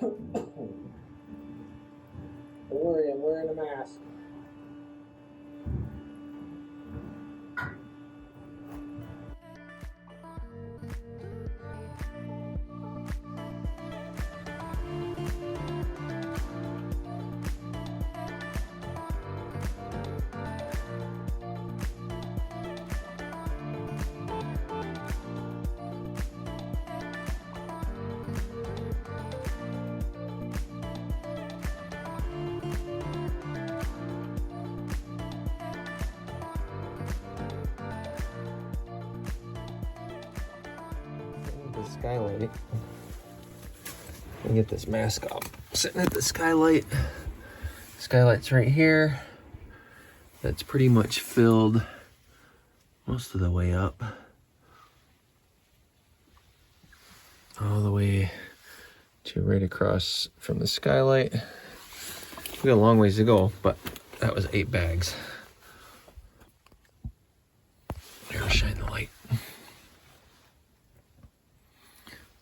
Don't worry, I'm wearing a mask. The skylight. Let me get this mask off. Sitting at the skylight. Skylight's right here. That's pretty much filled most of the way up. All the way to right across from the skylight. We got a long ways to go, but that was 8 bags. Here, I'll shine the light.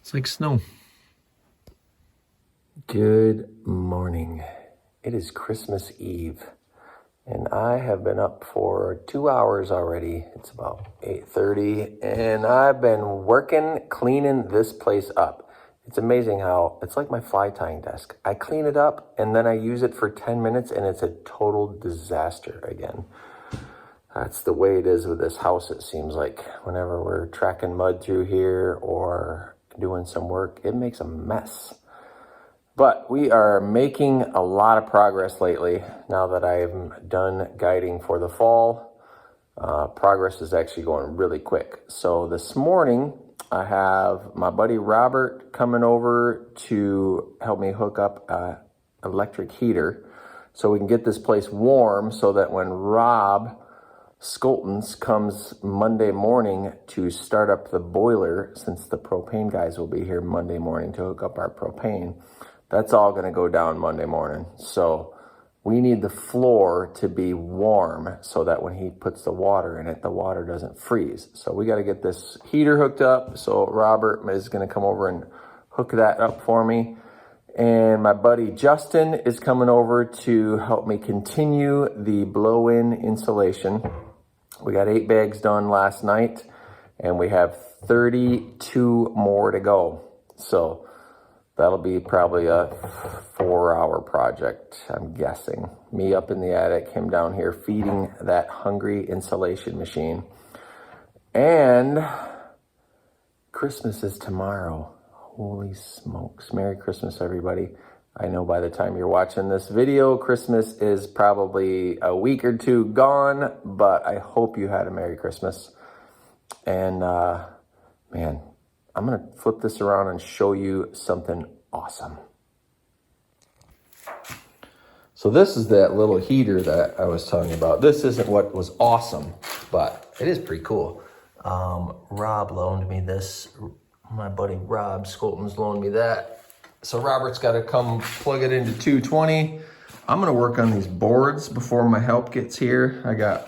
It's like snow. Good morning. It is Christmas Eve, and I have been up for 2 hours already. It's about 8:30, and I've been working, cleaning this place up. It's amazing how, it's like my fly tying desk. I clean it up, and then I use it for 10 minutes, and it's a total disaster again. That's the way it is with this house, it seems like. Whenever we're tracking mud through here or doing some work, it makes a mess. But we are making a lot of progress lately now that I'm done guiding for the fall. Progress is actually going really quick. So this morning I have my buddy Robert coming over to help me hook up an electric heater so we can get this place warm, so that when Rob Skoltons comes Monday morning to start up the boiler, since the propane guys will be here Monday morning to hook up our propane, that's all going to go down Monday morning. So we need the floor to be warm so that when he puts the water in it, the water doesn't freeze. So we got to get this heater hooked up. So Robert is going to come over and hook that up for me. And my buddy Justin is coming over to help me continue the blow-in insulation. We got 8 bags done last night, and we have 32 more to go. So that'll be probably a 4-hour project, I'm guessing. Me up in the attic, him down here feeding that hungry insulation machine. And Christmas is tomorrow. Holy smokes. Merry Christmas, everybody. I know by the time you're watching this video, Christmas is probably a week or 2 gone, but I hope you had a Merry Christmas. And man, I'm going to flip this around and show you something awesome. So this is that little heater that I was talking about. This isn't what was awesome, but it is pretty cool. Rob loaned me this. My buddy Rob Skoltons loaned me that. So Robert's got to come plug it into 220. I'm going to work on these boards before my help gets here. I got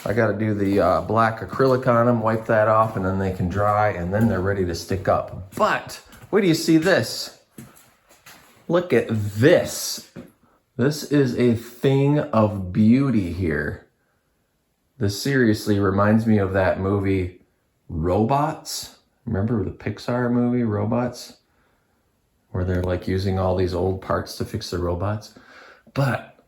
to do the black acrylic on them, wipe that off, and then they can dry, and then they're ready to stick up. But wait till you see this. Look at this. This is a thing of beauty here. This seriously reminds me of that movie Robots. Remember the Pixar movie Robots? Where they're like using all these old parts to fix the robots. But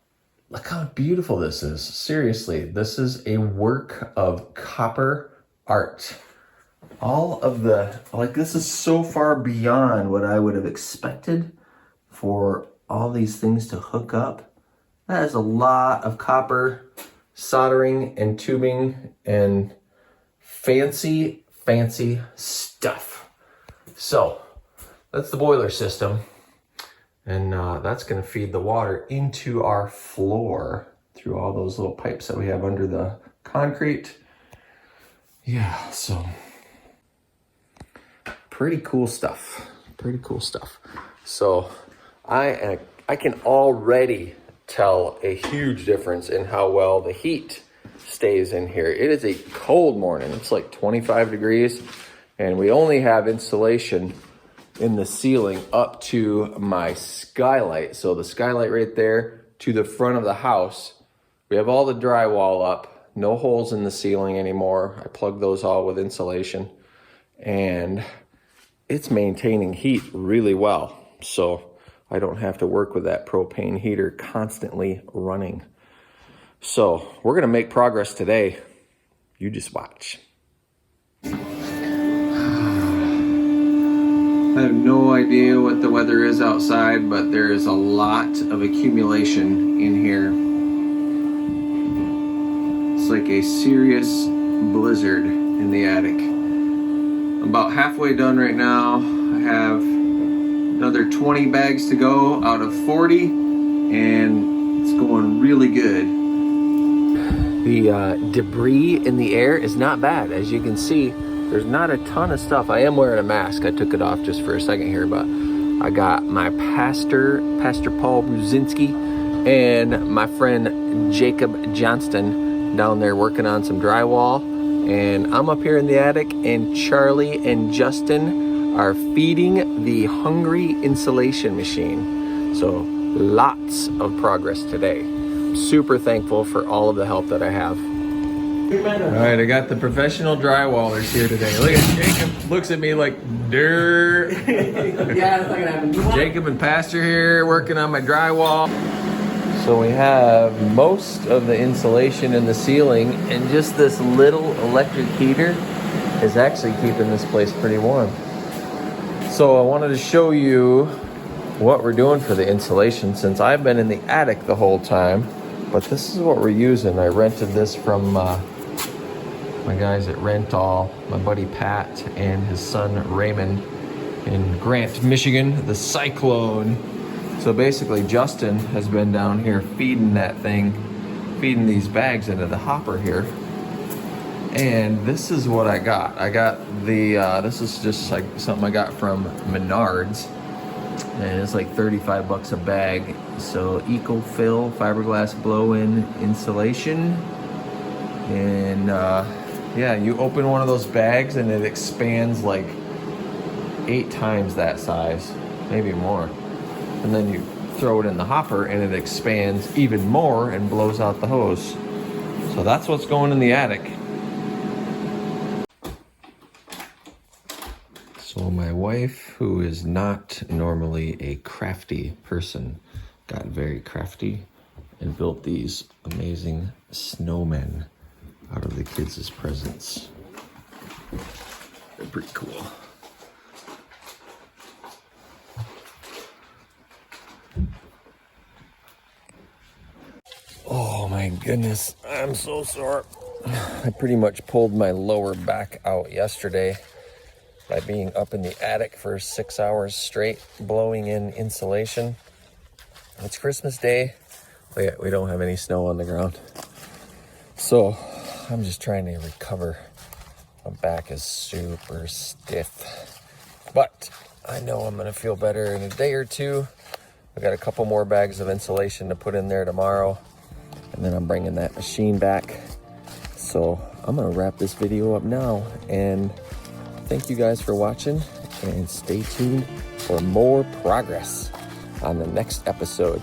look how beautiful this is. Seriously, this is a work of copper art. All of the, like, this is so far beyond what I would have expected for all these things to hook up. That is a lot of copper soldering and tubing and fancy stuff. So that's the boiler system. And that's going to feed the water into our floor through all those little pipes that we have under the concrete. Yeah, so pretty cool stuff. Pretty cool stuff. So I can already tell a huge difference in how well the heat stays in here. It is a cold morning. It's like 25 degrees, and we only have insulation in the ceiling up to my skylight. So the skylight right there to the front of the house. We have all the drywall up, no holes in the ceiling anymore. I plugged those all with insulation, and it's maintaining heat really well. So I don't have to work with that propane heater constantly running. So we're gonna make progress today. You just watch. I have no idea what the weather is outside, but there is a lot of accumulation in here. It's like a serious blizzard in the attic. I'm about halfway done right now. I have another 20 bags to go out of 40, and it's going really good. The debris in the air is not bad. As you can see, there's not a ton of stuff. I am wearing a mask. I took it off just for a second here, but I got my Pastor Paul Bruzinski, and my friend Jacob Johnston down there working on some drywall. And I'm up here in the attic, and Charlie and Justin are feeding the hungry insulation machine. So lots of progress today. I'm super thankful for all of the help that I have. All right, I got the professional drywallers here today. Look at Jacob, looks at me like, "Durr." Yeah, it's not gonna happen. Jacob and Pastor here working on my drywall. So we have most of the insulation in the ceiling, and just this little electric heater is actually keeping this place pretty warm. So I wanted to show you what we're doing for the insulation, since I've been in the attic the whole time. But this is what we're using. I rented this from my guys at Rental, my buddy Pat and his son Raymond in Grant, Michigan, the Cyclone. So basically Justin has been down here feeding that thing, feeding these bags into the hopper here. And this is what I got. I got the, this is just like something I got from Menards. And it's like 35 bucks a bag. So EcoFill fiberglass blow-in insulation. And yeah, you open one of those bags and it expands like 8 times that size, maybe more. And then you throw it in the hopper and it expands even more and blows out the hose. So that's what's going in the attic. So my wife, who is not normally a crafty person, got very crafty and built these amazing snowmen out of the kids' presents. They're pretty cool. Oh my goodness, I'm so sore. I pretty much pulled my lower back out yesterday by being up in the attic for 6 hours straight, blowing in insulation. It's Christmas Day, but yet we don't have any snow on the ground. So I'm just trying to recover. My back is super stiff, but I know I'm gonna feel better in a day or two. I got a couple more bags of insulation to put in there tomorrow, and then I'm bringing that machine back. So I'm gonna wrap this video up now, and thank you guys for watching, and stay tuned for more progress on the next episode.